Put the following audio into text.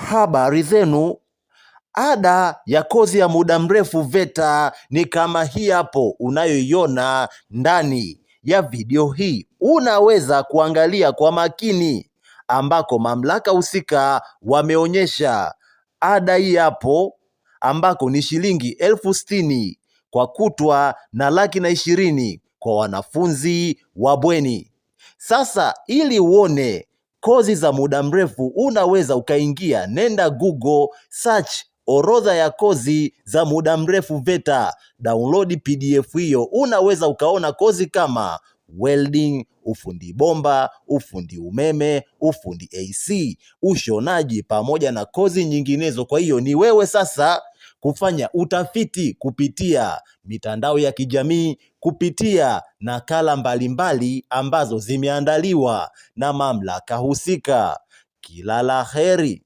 Habari zenu. Ada ya kozi ya muda mrefu VETA ni kama hii hapo unayoiona ndani ya video hii. Unaweza kuangalia kwa makini ambako mamlaka husika wameonyesha ada hii hapo, ambako ni shilingi 60,000 kwa kutwa na 120,000 kwa wanafunzi wa bweni. Sasa ili uone kozi za muda mrefu unaweza ukaingia, nenda Google search orodha ya kozi za muda mrefu VETA, download PDF hiyo. Unaweza ukaona kozi kama welding, ufundi bomba, ufundi umeme, ufundi AC, ushonaji pamoja na kozi nyinginezo. Kwa hiyo ni wewe sasa kufanya utafiti kupitia mitandao ya kijamii, kupitia nakala mbalimbali ambazo zimeandaliwa na mamlaka husika. Kila la heri.